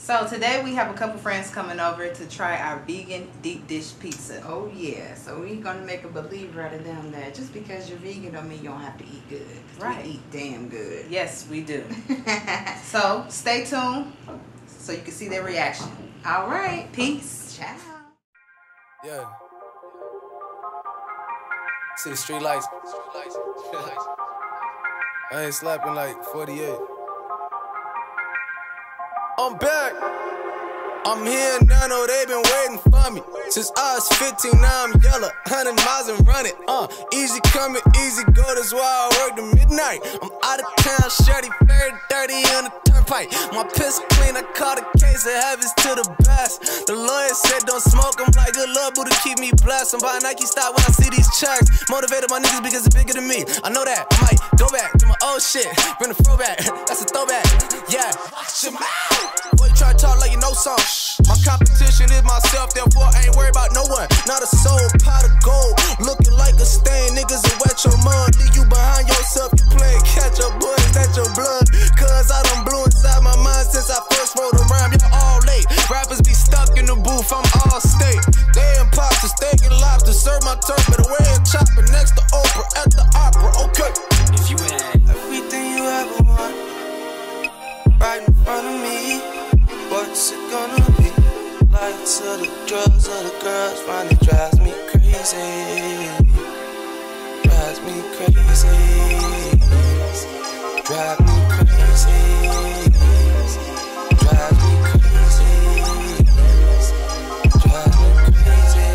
So today we have a couple friends coming over to try our vegan deep dish pizza. Oh yeah, so we're gonna make a believer out of them that just because you're vegan don't mean you don't have to eat good. Right. We eat damn good. Yes, we do. So stay tuned so you can see their reaction. All right. Peace. Ciao. Yeah. See the street lights. I ain't slapping like 48. I'm back. I'm here now, know they been waiting for me. Since I was 15, now I'm yellow, 100 miles and running. Easy coming, easy go, that's why I work to midnight. I'm out of town, shirty, very dirty on the turnpike. My pistol clean, I caught a case of habits to the best. The lawyer said don't smoke, I'm like, good love, boo, to keep me blessed. I'm buying Nike stock when I see these checks. Motivated my niggas because it's bigger than me. I know that, I might go back to my old shit. Bring the throwback, that's a throwback, yeah. Watch your mouth. Boy, you try to talk like you know something. My competition is myself, therefore I ain't worried about no one. Not a soul, pot of gold, looking like a stain. Niggas will wet your mud, leave you behind yourself. You playing catch up, boy, is that your blood? Cause I done blew inside my mind since I first wrote a rhyme. You're all late, rappers be stuck in the booth, I'm all state. They imposters, steak and lobster, serve my turf, better wear a chopper next to Oprah at the opera, okay. If you had everything you ever want right in front of me, what's it gonna be? Lights or the drugs or the girls finally drives me crazy. Drives me crazy. Drive me crazy. Drive me crazy. Drive me crazy.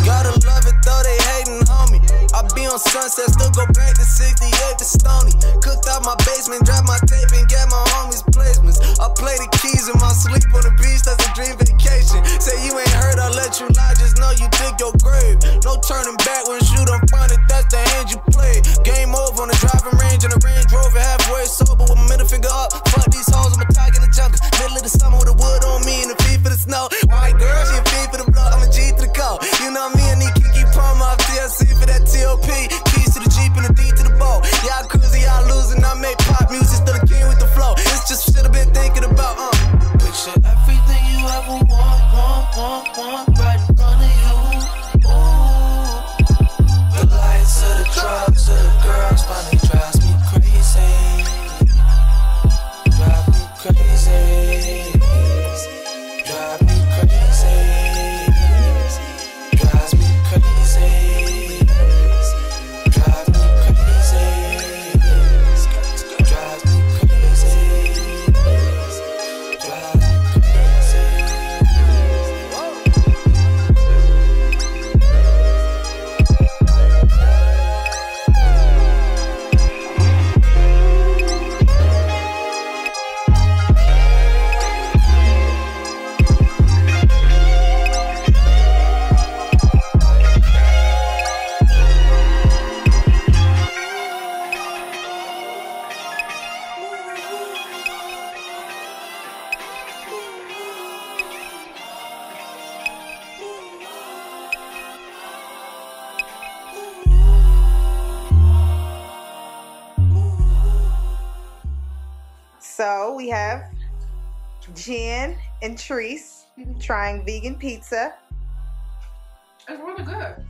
Gotta love it though they hating on me. I be on Sunset, still go back to 68 to Stony. Cooked out my basement, dropped my tape and get my homies placements. I play the keys in my sleep on the beach, that's a dream vacation. Say you ain't heard, I'll let you lie, just know you dig your grave. No turning back when you done find it, that's the hand you play. Game over on the driving range in the Range Rover, halfway sober with my middle finger up. Fuck these hoes, I'm a tiger in the jungle. Middle of the summer with the wood on me and the feet for the snow. White girl, she a feed for the blood, I'm a G to the code. You know me, I need Kiki Palmer off TLC for that TOP. Keys to the Jeep and the D to the boat. Y'all cruising, y'all losing, I make pop music, still the king with the flow. It's just shit I've been thinking about, Picture everything you ever want right in front of you. Ooh. The lights of the drugs of the girls finally drives me crazy. Drive me crazy. Drive me crazy. Drives me crazy. Drive me crazy. Drives me crazy. Drive me So we have Jen and Treese trying vegan pizza. It's really good.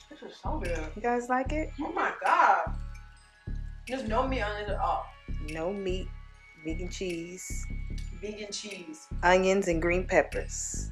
This is so good. You guys like it? Oh my god. There's no meat on it at all. No meat, vegan cheese, Vegan cheese. onions, and green peppers.